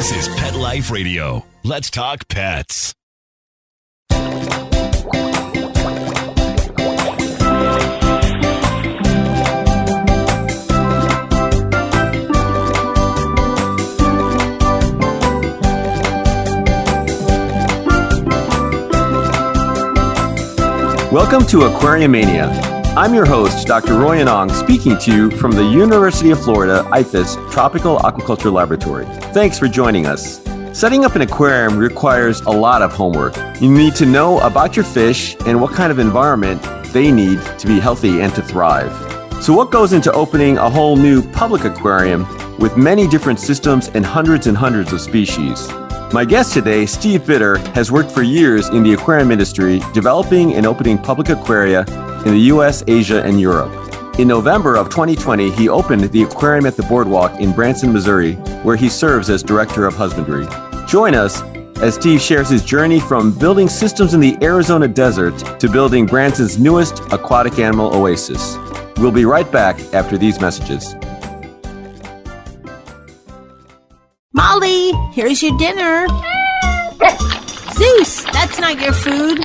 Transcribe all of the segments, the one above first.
This is Pet Life Radio. Let's talk pets. Welcome to Aquariumania. I'm your host, Dr. Roy Anong, speaking to you from the University of Florida IFAS Tropical Aquaculture Laboratory. Thanks for joining us. Setting up an aquarium requires a lot of homework. You need to know about your fish and what kind of environment they need to be healthy and to thrive. So what goes into opening a whole new public aquarium with many different systems and hundreds of species? My guest today, Steve Bitter, has worked for years in the aquarium industry, developing and opening public aquaria in the US, Asia, and Europe. In November of 2020, he opened the Aquarium at the Boardwalk in Branson, Missouri, where he serves as Director of Husbandry. Join us as Steve shares his journey from building systems in the Arizona desert to building Branson's newest aquatic animal oasis. We'll be right back after these messages. Molly, here's your dinner. Zeus, that's not your food.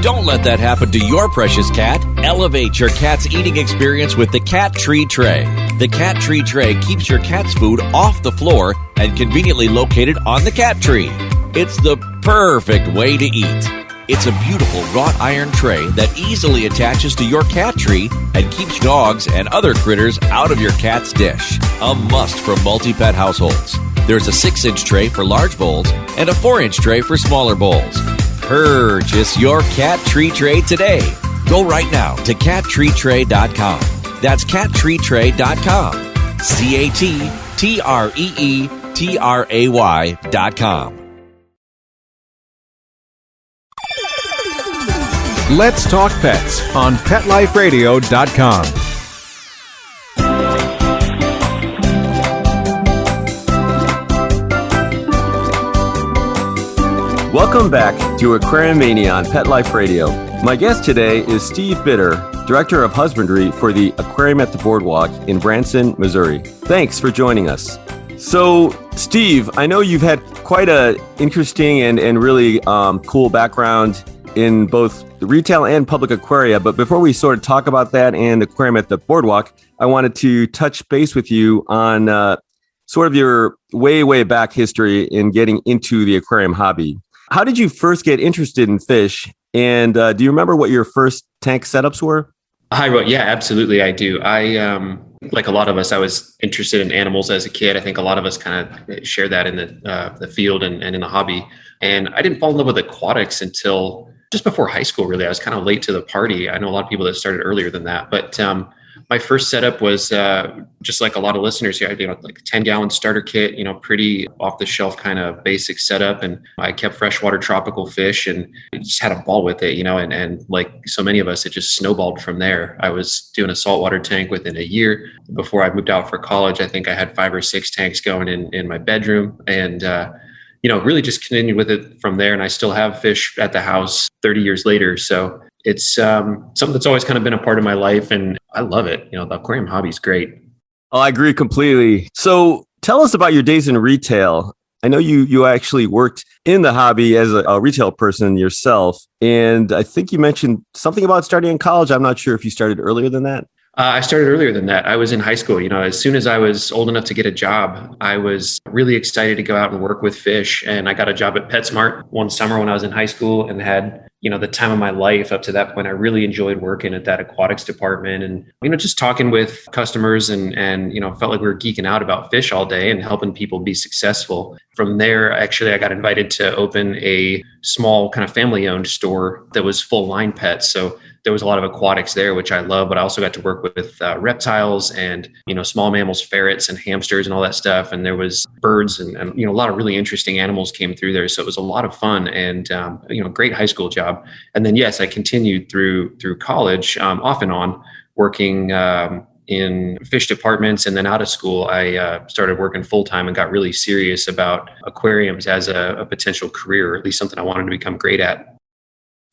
Don't let that happen to your precious cat. Elevate your cat's eating experience with the Cat Tree Tray. The Cat Tree Tray keeps your cat's food off the floor and conveniently located on the cat tree. It's the perfect way to eat. It's a beautiful wrought iron tray that easily attaches to your cat tree and keeps dogs and other critters out of your cat's dish. A must for multi-pet households. There's a 6-inch tray for large bowls and a 4-inch tray for smaller bowls. Purchase your Cat Tree Tray today. Go right now to cattreetray.com. That's cattreetray.com. CATTREETRAY.com. Let's Talk Pets on PetLifeRadio.com. Welcome back to Aquariumania on Pet Life Radio. My guest today is Steve Bitter, Director of Husbandry for the Aquarium at the Boardwalk in Branson, Missouri. Thanks for joining us. So, Steve, I know you've had quite an interesting and really cool background in both the retail and public aquaria. But before we sort of talk about that and the Aquarium at the Boardwalk, I wanted to touch base with you on sort of your way back history in getting into the aquarium hobby. How did you first get interested in fish? And do you remember what your first tank setups were? Hi, Roy. Yeah, absolutely. I do. Like a lot of us, I was interested in animals as a kid. I think a lot of us kind of share that in the field and in the hobby. And I didn't fall in love with aquatics until just before high school, really. I was kind of late to the party. I know a lot of people that started earlier than that. But my first setup was just like a lot of listeners here. I did like a 10-gallon starter kit, pretty off-the-shelf kind of basic setup. And I kept freshwater tropical fish and just had a ball with it, and like so many of us, it just snowballed from there. I was doing a saltwater tank within a year. Before I moved out for college, I think I had 5 or 6 tanks going in my bedroom. And really just continued with it from there. And I still have fish at the house 30 years later. So it's something that's always kind of been a part of my life. And I love it. The aquarium hobby is great. Oh, I agree completely. So tell us about your days in retail. I know you actually worked in the hobby as a retail person yourself. And I think you mentioned something about starting in college. I'm not sure if you started earlier than that. I started earlier than that. I was in high school. As soon as I was old enough to get a job, I was really excited to go out and work with fish. And I got a job at PetSmart one summer when I was in high school and had, the time of my life up to that point. I really enjoyed working at that aquatics department and, just talking with customers and felt like we were geeking out about fish all day and helping people be successful. From there, actually, I got invited to open a small kind of family-owned store that was full line pets. So there was a lot of aquatics there, which I love, but I also got to work with reptiles and, small mammals, ferrets and hamsters and all that stuff. And there was birds and a lot of really interesting animals came through there. So it was a lot of fun and, great high school job. And then, yes, I continued through college off and on working in fish departments. And then out of school, I started working full time and got really serious about aquariums as a potential career, or at least something I wanted to become great at.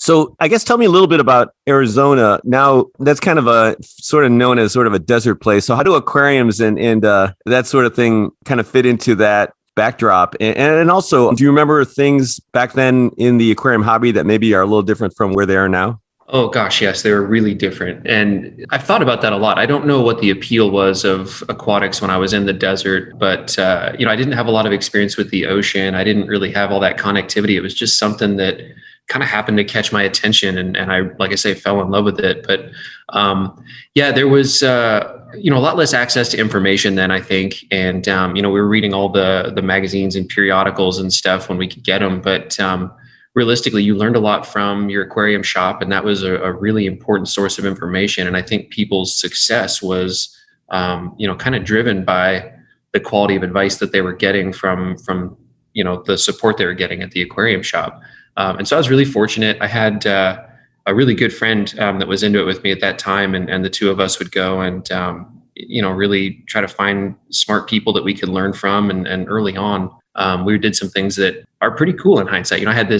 So I guess tell me a little bit about Arizona. Now, that's kind of a sort of known as sort of a desert place. So how do aquariums and that sort of thing kind of fit into that backdrop. And also, do you remember things back then in the aquarium hobby that maybe are a little different from where they are now? Oh gosh, yes, they were really different. And I've thought about that a lot. I don't know what the appeal was of aquatics when I was in the desert, but I didn't have a lot of experience with the ocean. I didn't really have all that connectivity. It was just something that kind of happened to catch my attention. And I, like I say, fell in love with it. But there was, a lot less access to information then, I think. And, we were reading all the magazines and periodicals and stuff when we could get them. But realistically, you learned a lot from your aquarium shop, and that was a really important source of information. And I think people's success was, kind of driven by the quality of advice that they were getting from the support they were getting at the aquarium shop. And so I was really fortunate. I had a really good friend that was into it with me at that time, and the two of us would go and really try to find smart people that we could learn from. And early on, we did some things that are pretty cool in hindsight. I had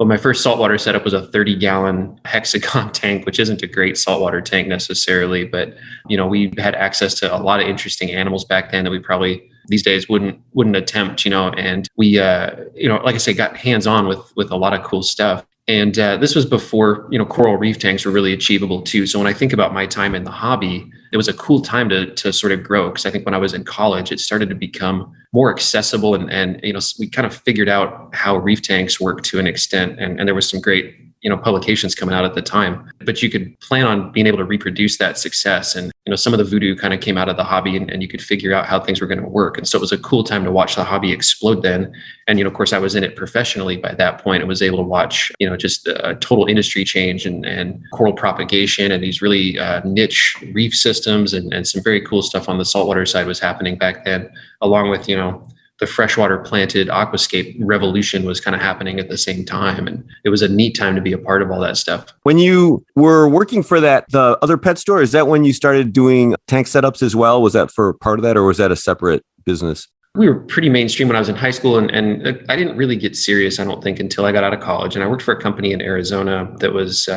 my first saltwater setup was a 30-gallon hexagon tank, which isn't a great saltwater tank necessarily, but we had access to a lot of interesting animals back then that we probably these days wouldn't attempt, and we, like I say, got hands-on with a lot of cool stuff. And this was before, coral reef tanks were really achievable too. So when I think about my time in the hobby, it was a cool time to sort of grow. Because I think when I was in college, it started to become more accessible, and we kind of figured out how reef tanks work to an extent. And there was some great, publications coming out at the time. But you could plan on being able to reproduce that success. And, some of the voodoo kind of came out of the hobby, and you could figure out how things were going to work. And so it was a cool time to watch the hobby explode then. And, of course, I was in it professionally by that point. I was able to watch, just a total industry change and coral propagation and these really niche reef systems and some very cool stuff on the saltwater side was happening back then, along with, the freshwater planted aquascape revolution was kind of happening at the same time. And it was a neat time to be a part of all that stuff. When you were working for the other pet store, is that when you started doing tank setups as well? Was that for part of that, or was that a separate business? We were pretty mainstream when I was in high school, and I didn't really get serious, I don't think, until I got out of college. And I worked for a company in Arizona that was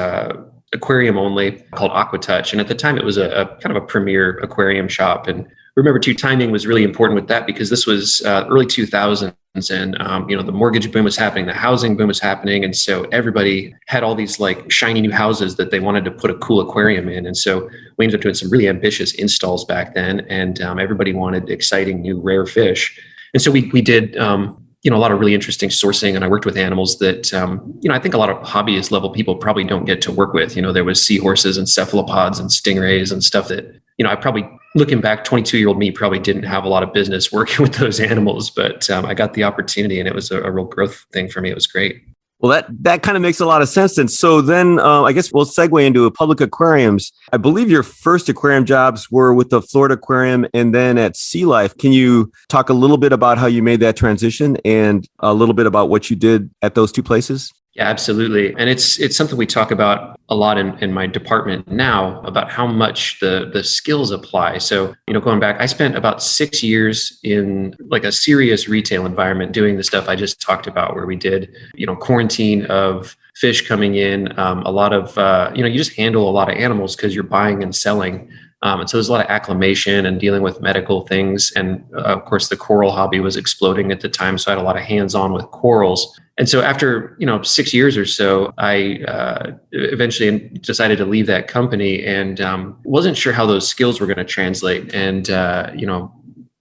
aquarium only, called Aquatouch. And at the time, it was a kind of a premier aquarium shop. And remember too, timing was really important with that, because this was early 2000s, and the mortgage boom was happening, the housing boom was happening, and so everybody had all these like shiny new houses that they wanted to put a cool aquarium in. And so we ended up doing some really ambitious installs back then, and everybody wanted exciting new rare fish. And so we did a lot of really interesting sourcing, and I worked with animals that I think a lot of hobbyist level people probably don't get to work with. There was seahorses and cephalopods and stingrays and stuff that I probably, looking back, 22-year-old me probably didn't have a lot of business working with those animals, but I got the opportunity, and it was a real growth thing for me. It was great. Well, that kind of makes a lot of sense. And so then I guess we'll segue into public aquariums. I believe your first aquarium jobs were with the Florida Aquarium and then at Sea Life. Can you talk a little bit about how you made that transition and a little bit about what you did at those two places? Yeah, absolutely. And it's something we talk about a lot in my department now, about how much the skills apply. So, going back, I spent about 6 years in like a serious retail environment doing the stuff I just talked about, where we did, quarantine of fish coming in, a lot of, you just handle a lot of animals because you're buying and selling. And so there's a lot of acclimation and dealing with medical things. And of course, the coral hobby was exploding at the time. So I had a lot of hands-on with corals. And so after, 6 years or so, I eventually decided to leave that company, and wasn't sure how those skills were going to translate. And,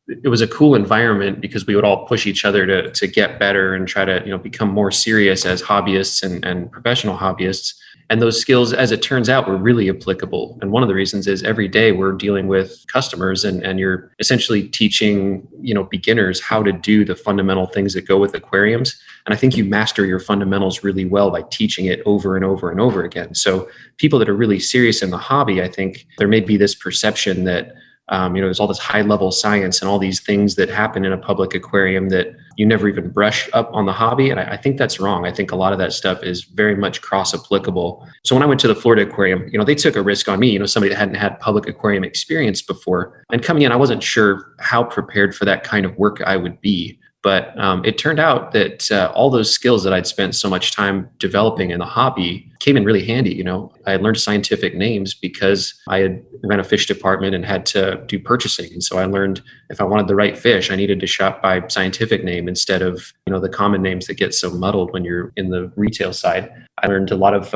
it was a cool environment because we would all push each other to get better and try to, become more serious as hobbyists and professional hobbyists. And those skills, as it turns out, were really applicable. And one of the reasons is every day we're dealing with customers, and you're essentially teaching, beginners how to do the fundamental things that go with aquariums. And I think you master your fundamentals really well by teaching it over and over and over again. So people that are really serious in the hobby, I think there may be this perception that there's all this high level science and all these things that happen in a public aquarium that you never even brush up on the hobby. And I think that's wrong. I think a lot of that stuff is very much cross applicable. So when I went to the Florida Aquarium, they took a risk on me, somebody that hadn't had public aquarium experience before. And coming in, I wasn't sure how prepared for that kind of work I would be. But it turned out that all those skills that I'd spent so much time developing in the hobby came in really handy. I had learned scientific names because I had ran a fish department and had to do purchasing. And so I learned if I wanted the right fish, I needed to shop by scientific name instead of, the common names that get so muddled when you're in the retail side. I learned a lot of,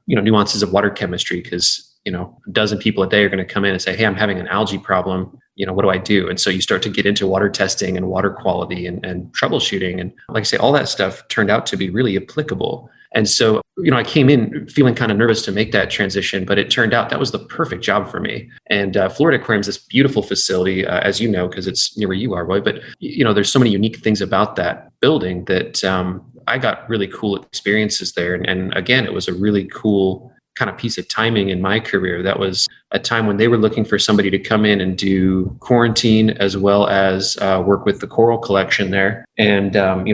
nuances of water chemistry because, a dozen people a day are going to come in and say, hey, I'm having an algae problem. What do I do? And so you start to get into water testing and water quality and troubleshooting. And like I say, all that stuff turned out to be really applicable. And so, I came in feeling kind of nervous to make that transition, but it turned out that was the perfect job for me. And Florida Aquarium is this beautiful facility, as you know, because it's near where you are, Roy. But, there's so many unique things about that building that I got really cool experiences there. And again, it was a really cool kind of piece of timing in my career. That was a time when they were looking for somebody to come in and do quarantine as well as work with the coral collection there. And,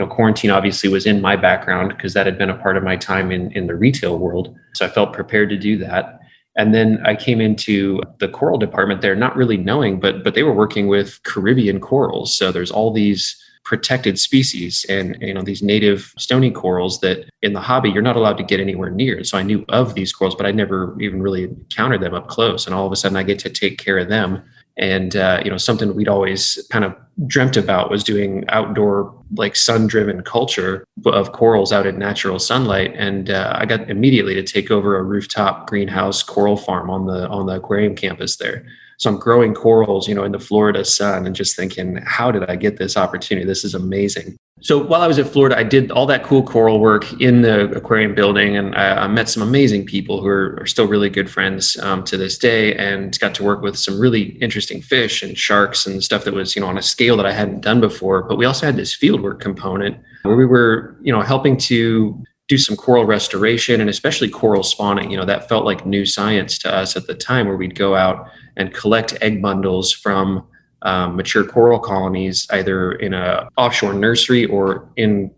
quarantine obviously was in my background because that had been a part of my time in the retail world. So I felt prepared to do that. And then I came into the coral department there, not really knowing, but they were working with Caribbean corals. So there's all these protected species and these native stony corals that in the hobby you're not allowed to get anywhere near. So I knew of these corals, but I never even really encountered them up close. And all of a sudden I get to take care of them. And something we'd always kind of dreamt about was doing outdoor, like sun-driven culture of corals out in natural sunlight. And I got immediately to take over a rooftop greenhouse coral farm on the aquarium campus there. So I'm growing corals, in the Florida sun and just thinking, how did I get this opportunity? This is amazing. So while I was at Florida, I did all that cool coral work in the aquarium building, and I met some amazing people who are still really good friends to this day, and got to work with some really interesting fish and sharks and stuff that was, on a scale that I hadn't done before. But we also had this fieldwork component where we were, helping to do some coral restoration and especially coral spawning. That felt like new science to us at the time, where we'd go out and collect egg bundles from mature coral colonies, either in a offshore nursery or in,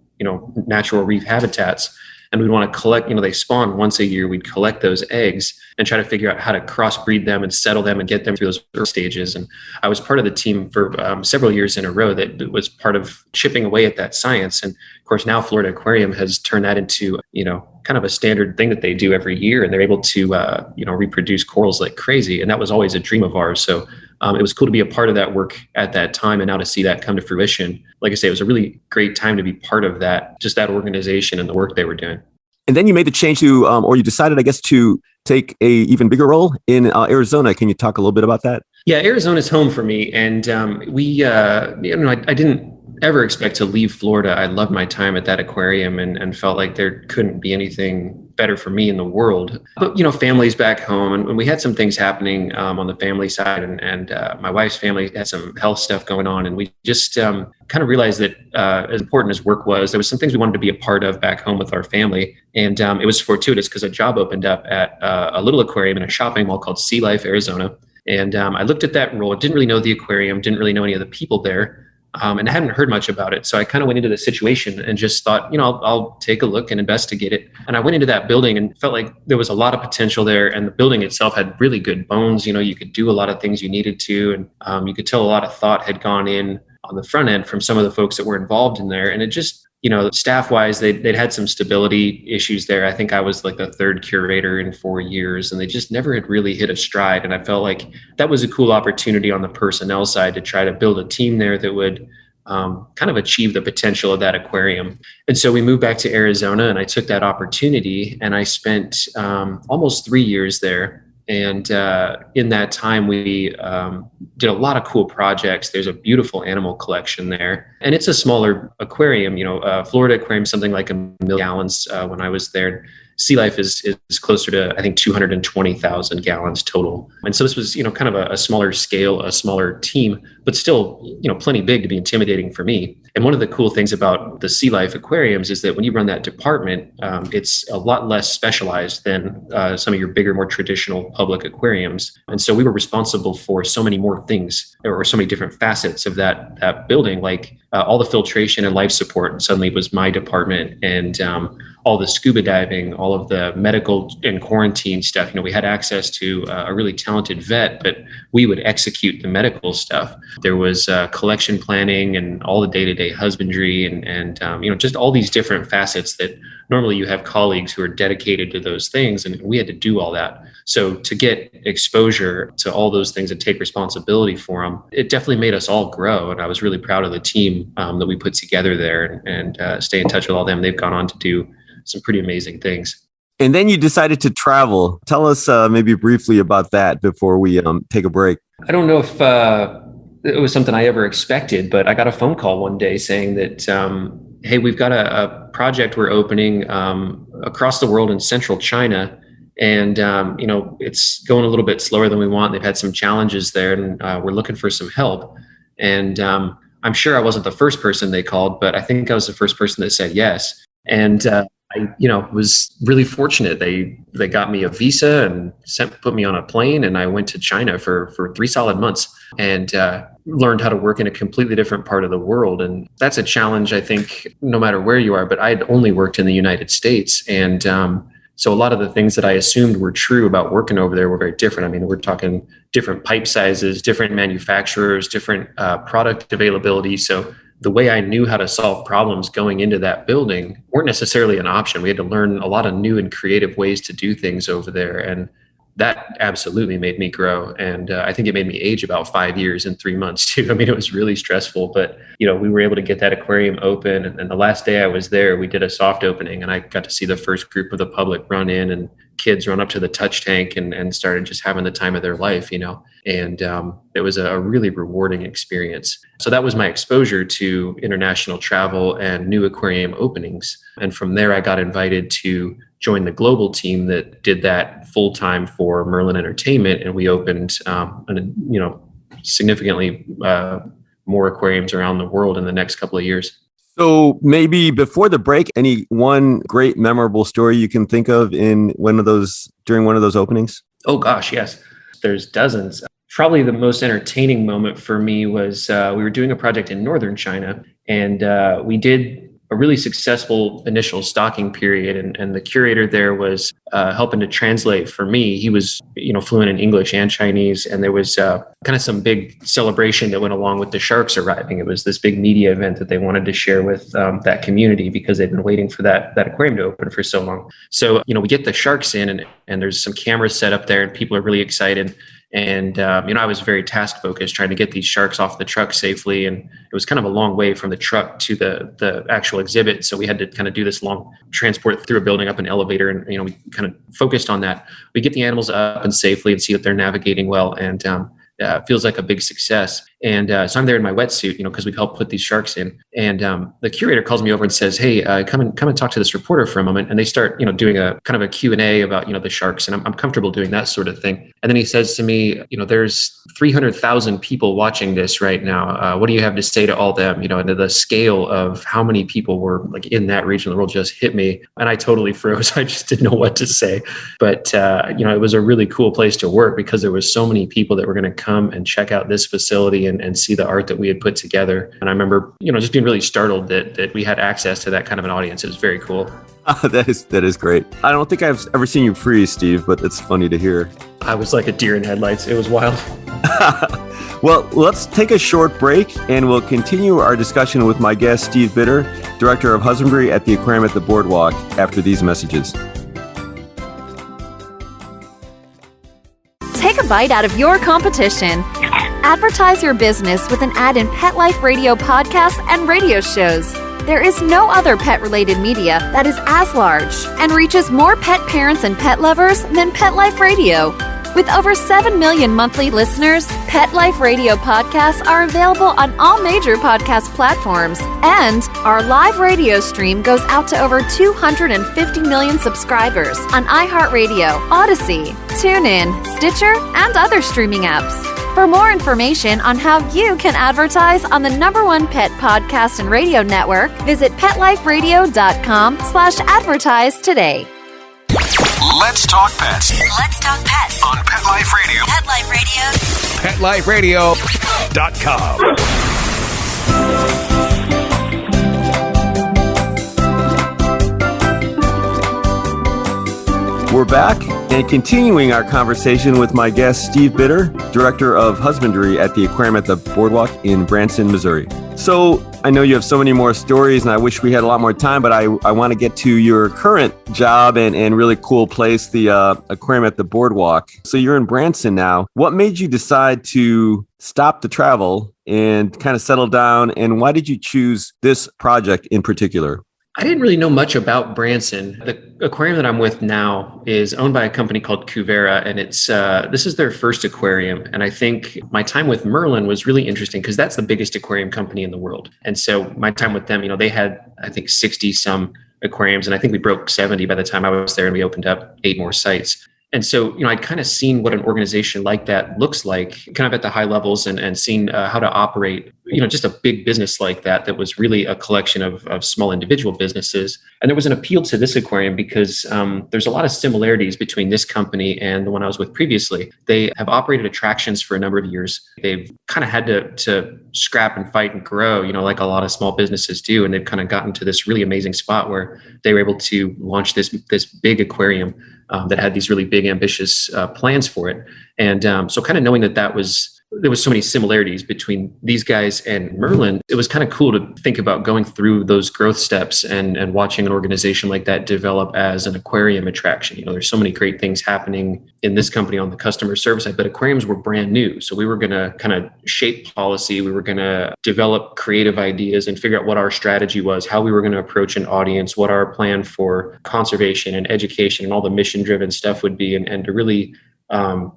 natural reef habitats. And we'd want to collect, they spawn once a year. We'd collect those eggs and try to figure out how to crossbreed them and settle them and get them through those early stages. And I was part of the team for several years in a row that was part of chipping away at that science. And of course, now Florida Aquarium has turned that into, kind of a standard thing that they do every year. And they're able to, reproduce corals like crazy. And that was always a dream of ours. So it was cool to be a part of that work at that time. And now to see that come to fruition, like I say, it was a really great time to be part of that, just that organization and the work they were doing. And then you made the change to, or you decided, I guess, to take a even bigger role in Arizona. Can you talk a little bit about that? Yeah, Arizona's home for me. And I didn't ever expect to leave Florida. I loved my time at that aquarium and felt like there couldn't be anything better for me in the world. But, families back home, and we had some things happening on the family side, and my wife's family had some health stuff going on. And we just kind of realized that as important as work was, there was some things we wanted to be a part of back home with our family. And it was fortuitous because a job opened up at a little aquarium in a shopping mall called Sea Life, Arizona. And I looked at that role, didn't really know the aquarium, didn't really know any of the people there. And I hadn't heard much about it. So I kind of went into the situation and just thought, I'll take a look and investigate it. And I went into that building and felt like there was a lot of potential there. And the building itself had really good bones. You could do a lot of things you needed to. And you could tell a lot of thought had gone in on the front end from some of the folks that were involved in there. And it just, staff wise, they'd had some stability issues there. I think I was like the third curator in 4 years, and they just never had really hit a stride. And I felt like that was a cool opportunity on the personnel side to try to build a team there that would kind of achieve the potential of that aquarium. And so we moved back to Arizona, and I took that opportunity, and I spent almost 3 years there. And in that time, we did a lot of cool projects. There's a beautiful animal collection there. And it's a smaller aquarium. Florida Aquarium, something like 1 million gallons when I was there. Sea Life is closer to, I think, 220,000 gallons total. And so this was, kind of a smaller scale, a smaller team, but still, plenty big to be intimidating for me. And one of the cool things about the Sea Life aquariums is that when you run that department, it's a lot less specialized than some of your bigger, more traditional public aquariums. And so we were responsible for so many more things, or so many different facets of that building, like all the filtration and life support suddenly was my department. And all the scuba diving, all of the medical and quarantine stuff. We had access to a really talented vet, but we would execute the medical stuff. There was collection planning and all the day-to-day husbandry and just all these different facets that normally you have colleagues who are dedicated to those things, and we had to do all that. So to get exposure to all those things and take responsibility for them, it definitely made us all grow. And I was really proud of the team that we put together there and stay in touch with all them. They've gone on to do some pretty amazing things. And then you decided to travel. Tell us maybe briefly about that before we take a break. I don't know if it was something I ever expected, but I got a phone call one day saying that, hey, we've got a project we're opening across the world in central China. And, it's going a little bit slower than we want. They've had some challenges there, and we're looking for some help. And I'm sure I wasn't the first person they called, but I think I was the first person that said yes. And I was really fortunate. They got me a visa and put me on a plane, and I went to China for 3 solid months and learned how to work in a completely different part of the world. And that's a challenge, I think, no matter where you are. But I'd only worked in the United States, and so a lot of the things that I assumed were true about working over there were very different. I mean, we're talking different pipe sizes, different manufacturers, different product availability. So the way I knew how to solve problems going into that building weren't necessarily an option. We had to learn a lot of new and creative ways to do things over there. And that absolutely made me grow. And I think it made me age about 5 years in 3 months too. I mean, it was really stressful, but we were able to get that aquarium open. And the last day I was there, we did a soft opening, and I got to see the first group of the public run in, and kids run up to the touch tank and started just having the time of their life, and it was a really rewarding experience. So that was my exposure to international travel and new aquarium openings. And from there, I got invited to join the global team that did that full time for Merlin Entertainment. And we opened, significantly more aquariums around the world in the next couple of years. So maybe before the break, any one great memorable story you can think of during one of those openings? Oh gosh, yes. There's dozens. Probably the most entertaining moment for me was we were doing a project in northern China, and we did a really successful initial stocking period. And the curator there was helping to translate for me. He was, fluent in English and Chinese. And there was kind of some big celebration that went along with the sharks arriving. It was this big media event that they wanted to share with that community because they'd been waiting for that aquarium to open for so long. So, we get the sharks in and there's some cameras set up there and people are really excited. And, I was very task focused trying to get these sharks off the truck safely. And it was kind of a long way from the truck to the actual exhibit. So we had to kind of do this long transport through a building, up an elevator. And, we kind of focused on that. We get the animals up and safely and see that they're navigating well. And it feels like a big success. And so I'm there in my wetsuit, because we've helped put these sharks in. And the curator calls me over and says, hey, come and talk to this reporter for a moment. And they start, doing a kind of a Q&A about, the sharks. And I'm comfortable doing that sort of thing. And then he says to me, there's 300,000 people watching this right now. What do you have to say to all them? And the scale of how many people were like in that region of the world just hit me. And I totally froze. I just didn't know what to say. But, it was a really cool place to work because there was so many people that were going to come and check out this facility and see the art that we had put together. And I remember, just being really startled that we had access to that kind of an audience. It was very cool. That is great. I don't think I've ever seen you freeze, Steve, but it's funny to hear. I was like a deer in headlights. It was wild. Well, let's take a short break and we'll continue our discussion with my guest, Steve Bitter, Director of Husbandry at the Aquarium at the Boardwalk, after these messages. Take a bite out of your competition. Advertise your business with an ad in Pet Life Radio podcasts and radio shows. There is no other pet-related media that is as large and reaches more pet parents and pet lovers than Pet Life Radio. With over 7 million monthly listeners, Pet Life Radio podcasts are available on all major podcast platforms, and our live radio stream goes out to over 250 million subscribers on iHeartRadio, Odyssey, TuneIn, Stitcher, and other streaming apps. For more information on how you can advertise on the #1 pet podcast and radio network, visit PetLifeRadio.com/advertise today. Let's talk pets. Let's talk pets On Pet Life Radio. Pet Life Radio. PetLifeRadio.com. back and continuing our conversation with my guest, Steve Bitter, Director of Husbandry at the Aquarium at the Boardwalk in Branson, Missouri. So I know you have so many more stories and I wish we had a lot more time, but I want to get to your current job and really cool place, the Aquarium at the Boardwalk. So you're in Branson now. What made you decide to stop the travel and kind of settle down? And why did you choose this project in particular? I didn't really know much about Branson. The aquarium that I'm with now is owned by a company called Cuvera, and it's this is their first aquarium. And I think my time with Merlin was really interesting because that's the biggest aquarium company in the world. And so my time with them, they had, I think, 60 some aquariums, and I think we broke 70 by the time I was there, and we opened up 8 more sites. And so, I'd kind of seen what an organization like that looks like, kind of at the high levels, and seen how to operate, just a big business like that was really a collection of small individual businesses. And there was an appeal to this aquarium because there's a lot of similarities between this company and the one I was with previously. They have operated attractions for a number of years. They've kind of had to scrap and fight and grow, like a lot of small businesses do. And they've kind of gotten to this really amazing spot where they were able to launch this big aquarium that had these really big, ambitious plans for it. And so kind of knowing that there was so many similarities between these guys and Merlin, it was kind of cool to think about going through those growth steps and watching an organization like that develop as an aquarium attraction. There's so many great things happening in this company on the customer service side, but aquariums were brand new. So we were going to kind of shape policy. We were going to develop creative ideas and figure out what our strategy was, how we were going to approach an audience, what our plan for conservation and education and all the mission-driven stuff would be, and to really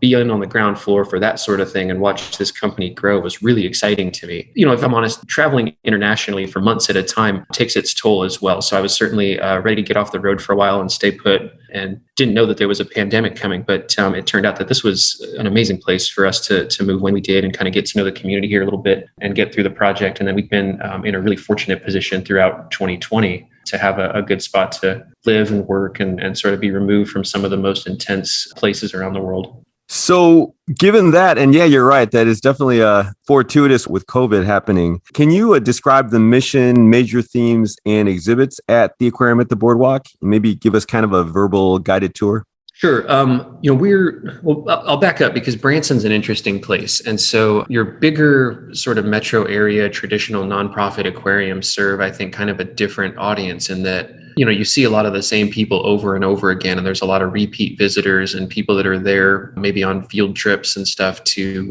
be in on the ground floor for that sort of thing and watch this company grow was really exciting to me. If I'm honest, traveling internationally for months at a time takes its toll as well. So I was certainly ready to get off the road for a while and stay put, and didn't know that there was a pandemic coming. But it turned out that this was an amazing place for us to move when we did and kind of get to know the community here a little bit and get through the project. And then we've been in a really fortunate position throughout 2020 to have a good spot to live and work and sort of be removed from some of the most intense places around the world. So given that, and yeah, you're right, that is definitely fortuitous with COVID happening. Can you describe the mission, major themes, and exhibits at the Aquarium at the Boardwalk? Maybe give us kind of a verbal guided tour. Sure. I'll back up because Branson's an interesting place. And so your bigger sort of metro area, traditional nonprofit aquariums serve, I think, kind of a different audience in that, you see a lot of the same people over and over again. And there's a lot of repeat visitors and people that are there maybe on field trips and stuff to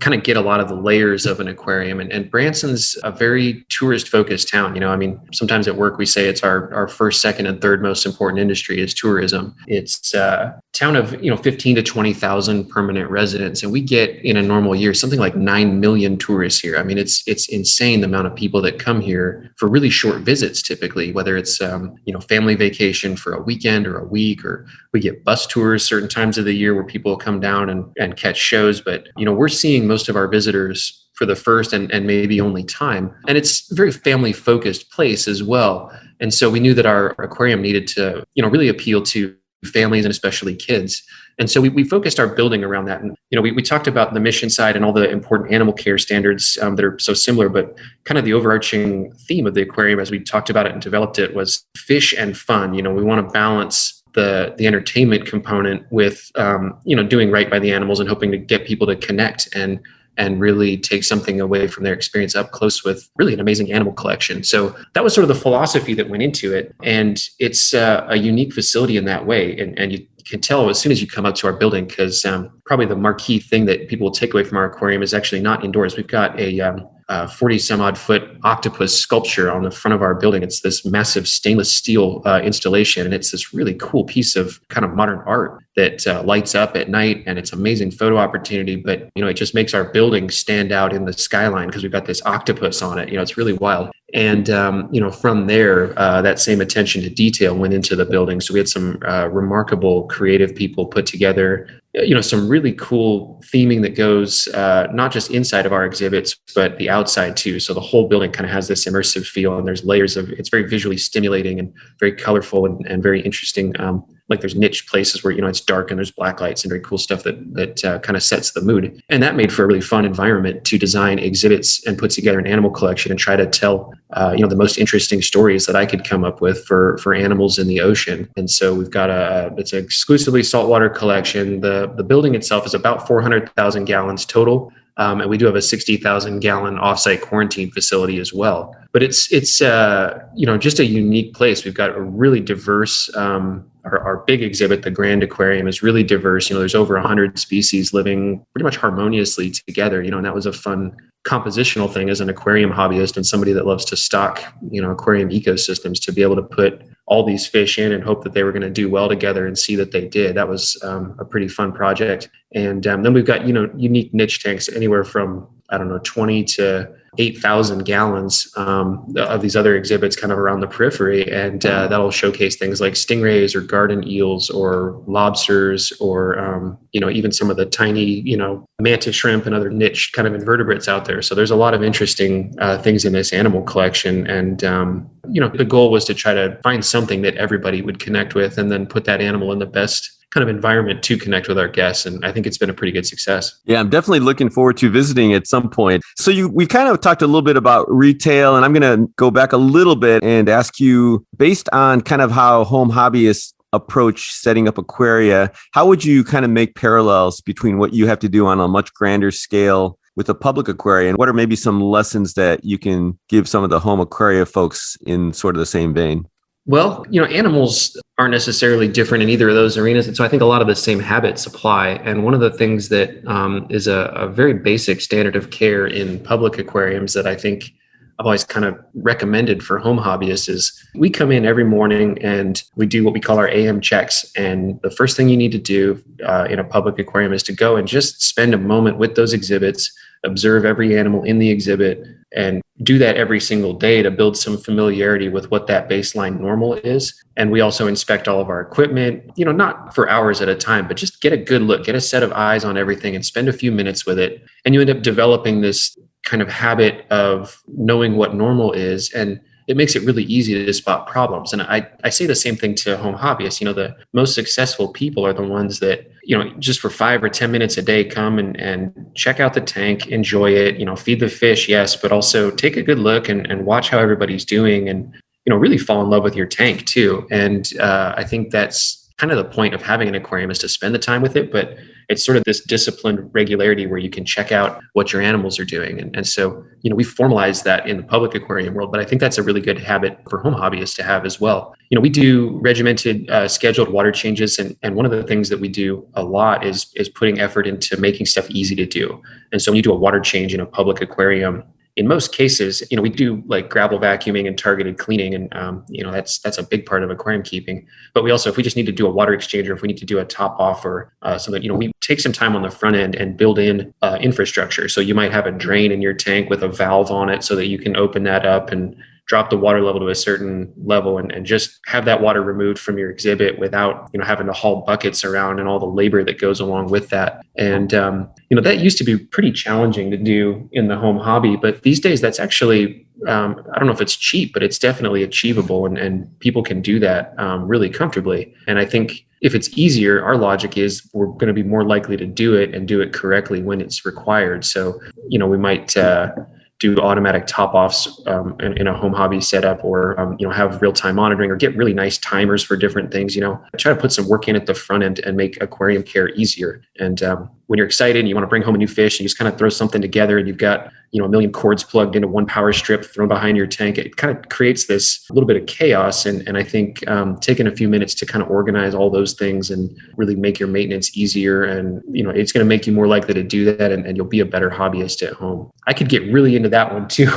kind of get a lot of the layers of an aquarium. And Branson's a very tourist focused town. Sometimes at work we say it's our first, second, and third most important industry is tourism. It's a town of 15 to 20,000 permanent residents, and we get in a normal year something like 9 million tourists here. It's insane the amount of people that come here for really short visits typically, whether it's family vacation for a weekend or a week, or we get bus tours certain times of the year where people come down and catch shows. But we're seeing most of our visitors for the first and maybe only time. And it's a very family focused place as well. And so we knew that our aquarium needed to, really appeal to families and especially kids. And so we focused our building around that. And, we talked about the mission side and all the important animal care standards that are so similar, but kind of the overarching theme of the aquarium as we talked about it and developed it was fish and fun. We want to balance the entertainment component with, doing right by the animals and hoping to get people to connect and really take something away from their experience up close with really an amazing animal collection. So that was sort of the philosophy that went into it. And it's a unique facility in that way. And you can tell as soon as you come up to our building, because probably the marquee thing that people will take away from our aquarium is actually not indoors. We've got a 40 some odd foot octopus sculpture on the front of our building. It's this massive stainless steel installation. And it's this really cool piece of kind of modern art that lights up at night, and it's amazing photo opportunity. But, it just makes our building stand out in the skyline because we've got this octopus on it. It's really wild. And, from there, that same attention to detail went into the building. So we had some remarkable creative people put together, some really cool theming that goes not just inside of our exhibits, but the outside too. So the whole building kind of has this immersive feel, and there's layers of, it's very visually stimulating and very colorful and very interesting like there's niche places where, it's dark and there's black lights and very cool stuff that kind of sets the mood. And that made for a really fun environment to design exhibits and put together an animal collection and try to tell, the most interesting stories that I could come up with for animals in the ocean. And so we've got it's an exclusively saltwater collection. The building itself is about 400,000 gallons total. And we do have a 60,000 gallon offsite quarantine facility as well. But it's just a unique place. We've got a really diverse, our big exhibit, the Grand Aquarium, is really diverse. There's over 100 species living pretty much harmoniously together, and that was a fun compositional thing as an aquarium hobbyist and somebody that loves to stock, aquarium ecosystems, to be able to put all these fish in and hope that they were going to do well together and see that they did. That was a pretty fun project. And then we've got, unique niche tanks anywhere from, 20 to 8,000 gallons of these other exhibits kind of around the periphery. And that'll showcase things like stingrays or garden eels or lobsters or, even some of the tiny, mantis shrimp and other niche kind of invertebrates out there. So there's a lot of interesting things in this animal collection. And, the goal was to try to find something that everybody would connect with and then put that animal in the best kind of environment to connect with our guests. And I think it's been a pretty good success. Yeah, I'm definitely looking forward to visiting at some point. So we kind of talked a little bit about retail, and I'm going to go back a little bit and ask you, based on kind of how home hobbyists approach setting up aquaria, how would you kind of make parallels between what you have to do on a much grander scale with a public aquarium? What are maybe some lessons that you can give some of the home aquaria folks in sort of the same vein? Well, animals aren't necessarily different in either of those arenas. And so I think a lot of the same habits apply. And one of the things that is a very basic standard of care in public aquariums that I think I've always kind of recommended for home hobbyists is we come in every morning and we do what we call our AM checks. And the first thing you need to do in a public aquarium is to go and just spend a moment with those exhibits, observe every animal in the exhibit, and do that every single day to build some familiarity with what that baseline normal is. And we also inspect all of our equipment, not for hours at a time, but just get a good look, get a set of eyes on everything and spend a few minutes with it. And you end up developing this kind of habit of knowing what normal is. And it makes it really easy to spot problems. And I say the same thing to home hobbyists. The most successful people are the ones that, just for 5 or 10 minutes a day, come and check out the tank, enjoy it, feed the fish, yes, but also take a good look and watch how everybody's doing and, really fall in love with your tank too. And I think that's kind of the point of having an aquarium, is to spend the time with it, but it's sort of this disciplined regularity where you can check out what your animals are doing. And so, we formalize that in the public aquarium world, but I think that's a really good habit for home hobbyists to have as well. We do regimented, scheduled water changes. And one of the things that we do a lot is putting effort into making stuff easy to do. And so when you do a water change in a public aquarium, in most cases, we do like gravel vacuuming and targeted cleaning. And, that's a big part of aquarium keeping. But we also, if we just need to do a water exchange, or if we need to do a top off or something, we take some time on the front end and build in infrastructure. So you might have a drain in your tank with a valve on it so that you can open that up and drop the water level to a certain level and just have that water removed from your exhibit without, having to haul buckets around and all the labor that goes along with that. And, that used to be pretty challenging to do in the home hobby, but these days that's actually, I don't know if it's cheap, but it's definitely achievable and people can do that really comfortably. And I think if it's easier, our logic is we're going to be more likely to do it and do it correctly when it's required. So, we might, do automatic top-offs in a home hobby setup, or have real-time monitoring, or get really nice timers for different things. Try to put some work in at the front end and make aquarium care easier. And when you're excited and you want to bring home a new fish, and you just kind of throw something together, and you've got a million cords plugged into one power strip thrown behind your tank, it kind of creates this little bit of chaos. And I think taking a few minutes to kind of organize all those things and really make your maintenance easier, and it's going to make you more likely to do that, and you'll be a better hobbyist at home. I could get really into that one too.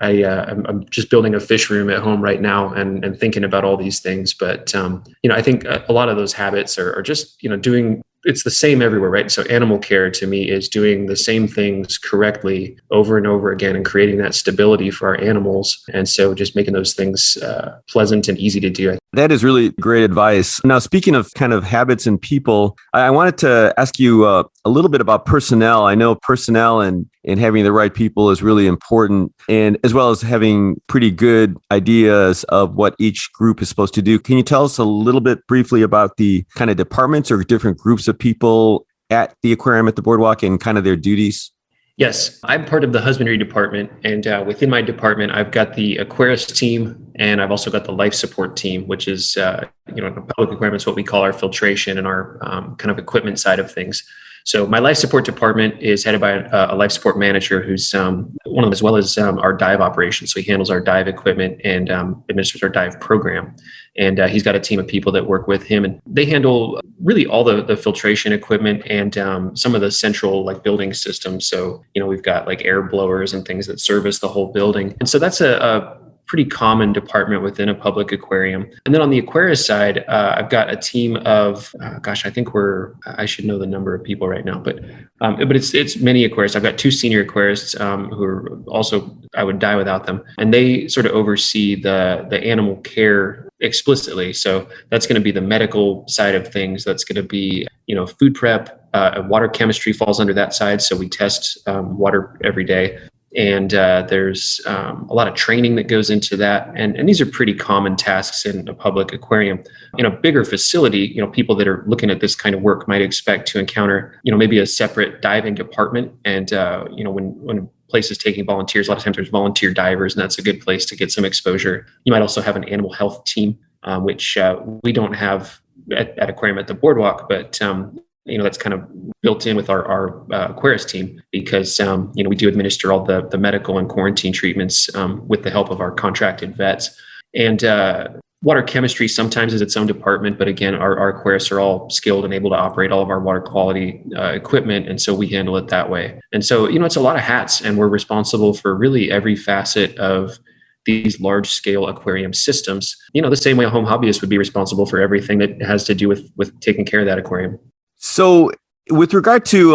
I'm just building a fish room at home right now and thinking about all these things. But I think a lot of those habits are just doing. It's the same everywhere, right? So animal care to me is doing the same things correctly over and over again and creating that stability for our animals. And so just making those things pleasant and easy to do. That is really great advice. Now, speaking of kind of habits and people, I wanted to ask you a little bit about personnel. I know personnel and and having the right people is really important, and as well as having pretty good ideas of what each group is supposed to do. Can you tell us a little bit briefly about the kind of departments or different groups of people at the aquarium at the Boardwalk and kind of their duties? Yes, I'm part of the husbandry department, and within my department, I've got the Aquarius team, and I've also got the life support team, which is, in public aquarium, it's what we call our filtration and our kind of equipment side of things. So my life support department is headed by a life support manager who's one of them, as well as our dive operations. So he handles our dive equipment and administers our dive program. And he's got a team of people that work with him, and they handle really all the filtration equipment and some of the central like building systems. So, we've got like air blowers and things that service the whole building. And so that's a pretty common department within a public aquarium. And then on the Aquarius side, I've got a team of, I should know the number of people right now, but it's many aquarists. I've got 2 senior aquarists who are also, I would die without them. And they sort of oversee the animal care explicitly. So that's going to be the medical side of things. That's going to be, food prep, water chemistry falls under that side. So we test water every day. And there's a lot of training that goes into that. And these are pretty common tasks in a public aquarium. In a bigger facility, people that are looking at this kind of work might expect to encounter, maybe a separate diving department. And, when a place is taking volunteers, a lot of times there's volunteer divers, and that's a good place to get some exposure. You might also have an animal health team, which we don't have at Aquarium at the Boardwalk, but that's kind of built in with our Aquarius team because, we do administer all the medical and quarantine treatments with the help of our contracted vets. And water chemistry sometimes is its own department, but again, our Aquarius are all skilled and able to operate all of our water quality equipment. And so we handle it that way. And so, it's a lot of hats, and we're responsible for really every facet of these large scale aquarium systems, the same way a home hobbyist would be responsible for everything that has to do with taking care of that aquarium. So with regard to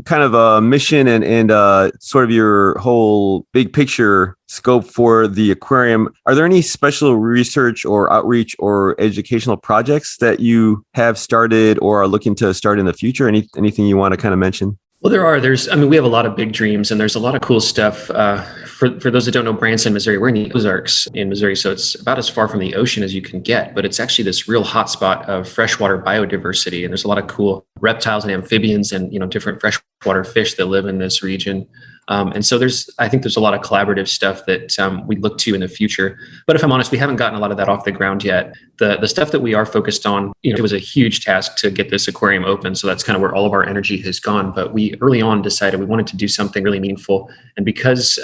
kind of a mission and sort of your whole big picture scope for the aquarium, are there any special research or outreach or educational projects that you have started or are looking to start in the future? Anything you want to kind of mention? Well, we have a lot of big dreams, and there's a lot of cool stuff. For those that don't know Branson, Missouri, we're in the Ozarks in Missouri, so it's about as far from the ocean as you can get, but it's actually this real hotspot of freshwater biodiversity, and there's a lot of cool reptiles and amphibians and, different freshwater fish that live in this region. And so I think there's a lot of collaborative stuff that we look to in the future. But if I'm honest, we haven't gotten a lot of that off the ground yet. The stuff that we are focused on, it was a huge task to get this aquarium open. So that's kind of where all of our energy has gone. But we early on decided we wanted to do something really meaningful. And because,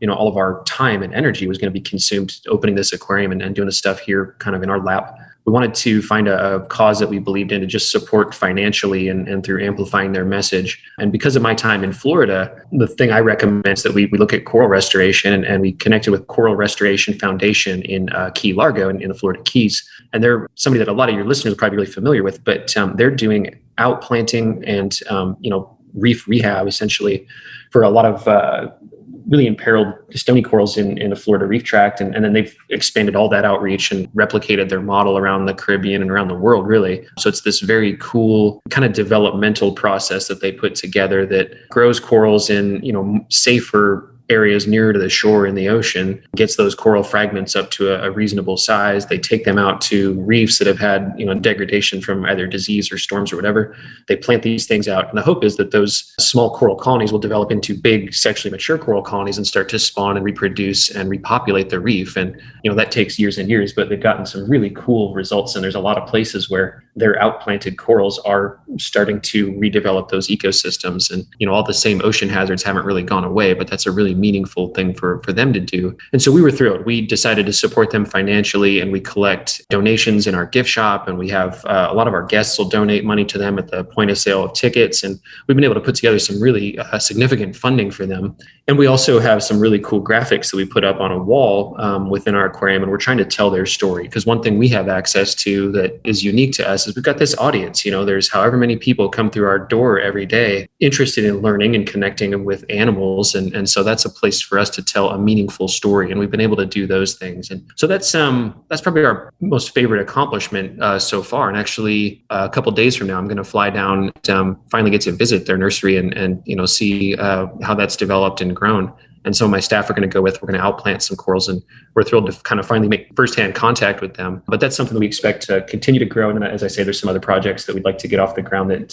all of our time and energy was going to be consumed opening this aquarium and doing the stuff here kind of in our lap, we wanted to find a cause that we believed in to just support financially and through amplifying their message. And because of my time in Florida, the thing I recommend is that we look at coral restoration, and we connected with Coral Restoration Foundation in Key Largo in the Florida Keys. And they're somebody that a lot of your listeners are probably really familiar with, but they're doing outplanting and, reef rehab essentially for a lot of really imperiled stony corals in the Florida reef tract. And then they've expanded all that outreach and replicated their model around the Caribbean and around the world, really. So it's this very cool kind of developmental process that they put together that grows corals in, safer areas nearer to the shore in the ocean, gets those coral fragments up to a reasonable size. They take them out to reefs that have had, degradation from either disease or storms or whatever. They plant these things out. And the hope is that those small coral colonies will develop into big sexually mature coral colonies and start to spawn and reproduce and repopulate the reef. And, that takes years and years, but they've gotten some really cool results. And there's a lot of places where their outplanted corals are starting to redevelop those ecosystems. And, all the same ocean hazards haven't really gone away, but that's a really meaningful thing for them to do. And so we were thrilled. We decided to support them financially, and we collect donations in our gift shop, and we have a lot of our guests will donate money to them at the point of sale of tickets. And we've been able to put together some really significant funding for them. And we also have some really cool graphics that we put up on a wall within our aquarium, and we're trying to tell their story. Because one thing we have access to that is unique to us is we've got this audience. There's however many people come through our door every day interested in learning and connecting with animals. And so that's a place for us to tell a meaningful story. And we've been able to do those things. And so that's probably our most favorite accomplishment so far. And actually, a couple of days from now, I'm going to fly down and finally get to visit their nursery and see how that's developed and grown. And so my staff are going to go with, we're going to outplant some corals, and we're thrilled to kind of finally make firsthand contact with them. But that's something that we expect to continue to grow. And then, as I say, there's some other projects that we'd like to get off the ground that,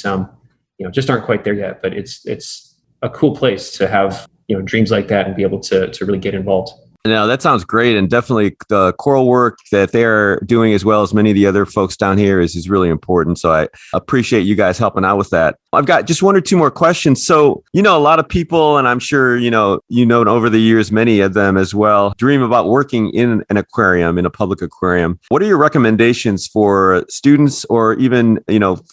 just aren't quite there yet, but it's a cool place to have, dreams like that and be able to really get involved. No, that sounds great. And definitely the coral work that they're doing, as well as many of the other folks down here, is really important. So I appreciate you guys helping out with that. I've got just one or two more questions. So, a lot of people, and I'm sure, over the years, many of them as well, dream about working in an aquarium, in a public aquarium. What are your recommendations for students or even,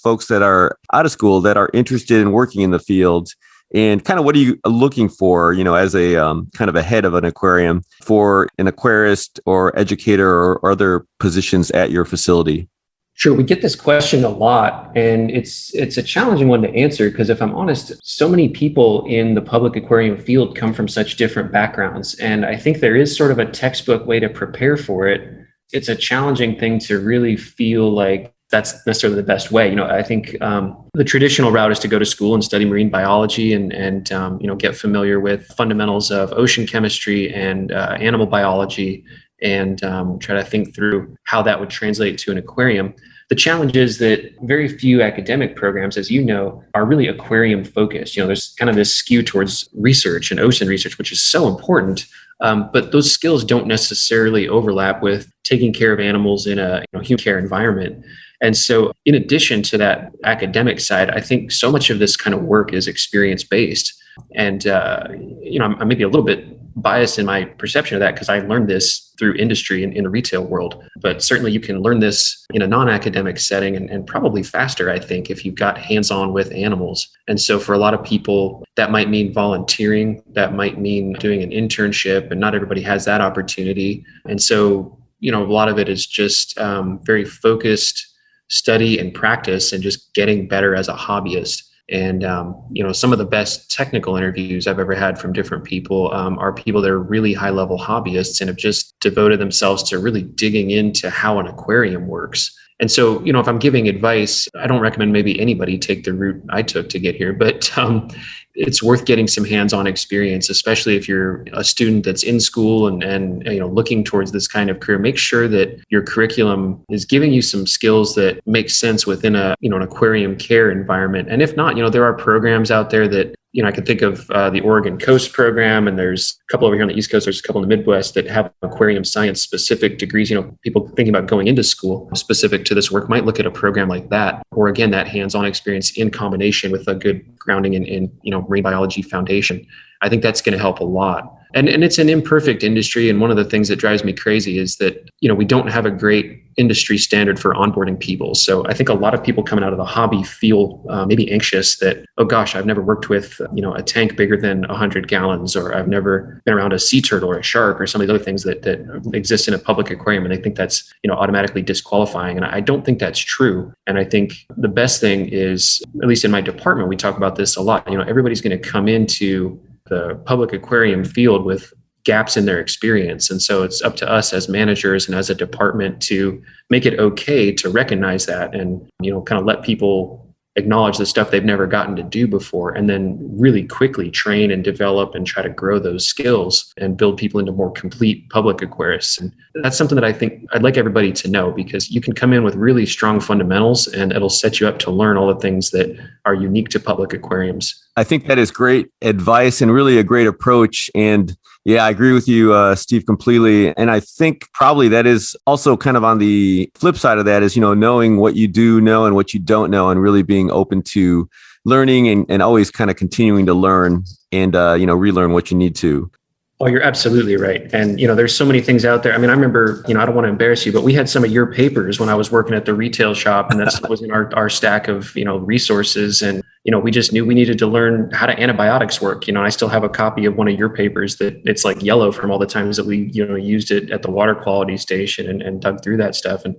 folks that are out of school that are interested in working in the field? And kind of what are you looking for, as a kind of a head of an aquarium for an aquarist or educator or other positions at your facility? Sure. We get this question a lot, and it's a challenging one to answer because, if I'm honest, so many people in the public aquarium field come from such different backgrounds. And I think there is sort of a textbook way to prepare for it. It's a challenging thing to really feel like that's necessarily the best way. I think the traditional route is to go to school and study marine biology and get familiar with fundamentals of ocean chemistry and animal biology, and try to think through how that would translate to an aquarium. The challenge is that very few academic programs, as you know, are really aquarium focused. There's kind of this skew towards research and ocean research, which is so important. But those skills don't necessarily overlap with taking care of animals in a human care environment. And so in addition to that academic side, I think so much of this kind of work is experience-based. And, I'm maybe a little bit biased in my perception of that because I learned this through industry in the retail world. But certainly you can learn this in a non-academic setting and probably faster, I think, if you've got hands-on with animals. And so for a lot of people, that might mean volunteering, that might mean doing an internship, and not everybody has that opportunity. And so, a lot of it is just very focused study and practice and just getting better as a hobbyist. And, some of the best technical interviews I've ever had from different people are people that are really high level hobbyists and have just devoted themselves to really digging into how an aquarium works. And so, if I'm giving advice, I don't recommend maybe anybody take the route I took to get here, but it's worth getting some hands-on experience, especially if you're a student that's in school and looking towards this kind of career. Make sure that your curriculum is giving you some skills that make sense within an aquarium care environment. And if not, there are programs out there that, I can think of the Oregon Coast program, and there's a couple over here on the East Coast, there's a couple in the Midwest that have aquarium science specific degrees. People thinking about going into school specific to this work might look at a program like that, or again, that hands-on experience in combination with a good grounding in marine biology foundation. I think that's going to help a lot. And it's an imperfect industry. And one of the things that drives me crazy is that, we don't have a great industry standard for onboarding people. So I think a lot of people coming out of the hobby feel maybe anxious that, oh gosh, I've never worked with, a tank bigger than 100 gallons, or I've never been around a sea turtle or a shark or some of the other things that exist in a public aquarium. And I think that's, automatically disqualifying. And I don't think that's true. And I think the best thing is, at least in my department, we talk about this a lot. Everybody's going to come into the public aquarium field with gaps in their experience. And so it's up to us as managers and as a department to make it okay to recognize that and, kind of let people acknowledge the stuff they've never gotten to do before, and then really quickly train and develop and try to grow those skills and build people into more complete public aquarists. And that's something that I think I'd like everybody to know, because you can come in with really strong fundamentals and it'll set you up to learn all the things that are unique to public aquariums. I think that is great advice and really a great approach. And yeah, I agree with you, Steve, completely. And I think probably that is also kind of on the flip side of that is, knowing what you do know and what you don't know, and really being open to learning and always kind of continuing to learn and, relearn what you need to. Oh, you're absolutely right. And, there's so many things out there. I mean, I remember, I don't want to embarrass you, but we had some of your papers when I was working at the retail shop, and that was in our stack of, resources. And, we just knew we needed to learn how do antibiotics work. I still have a copy of one of your papers that it's like yellow from all the times that we, used it at the water quality station and dug through that stuff. And,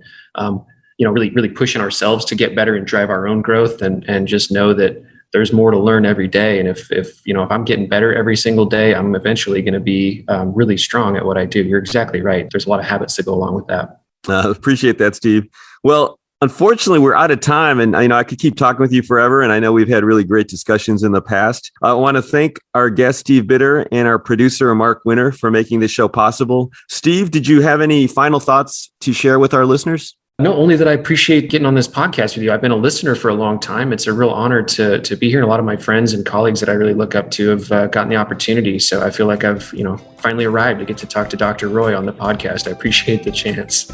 really pushing ourselves to get better and drive our own growth and just know that there's more to learn every day. And if I'm getting better every single day, I'm eventually going to be really strong at what I do. You're exactly right. There's a lot of habits that go along with that. Appreciate that, Steve. Well, unfortunately, we're out of time, and I could keep talking with you forever. And I know we've had really great discussions in the past. I want to thank our guest, Steve Bitter, and our producer, Mark Winter, for making this show possible. Steve, did you have any final thoughts to share with our listeners? No, only that I appreciate getting on this podcast with you. I've been a listener for a long time. It's a real honor to be here. And a lot of my friends and colleagues that I really look up to have gotten the opportunity. So I feel like I've, finally arrived to get to talk to Dr. Roy on the podcast. I appreciate the chance.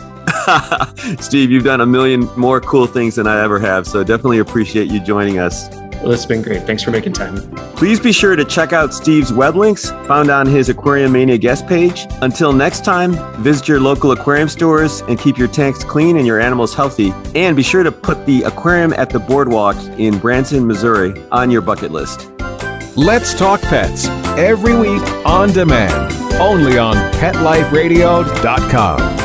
Steve, you've done a million more cool things than I ever have. So definitely appreciate you joining us. Well, it's been great. Thanks for making time. Please be sure to check out Steve's web links found on his Aquariumania guest page. Until next time, visit your local aquarium stores and keep your tanks clean and your animals healthy. And be sure to put the aquarium at the Boardwalk in Branson, Missouri on your bucket list. Let's Talk Pets, every week on demand, only on PetLifeRadio.com.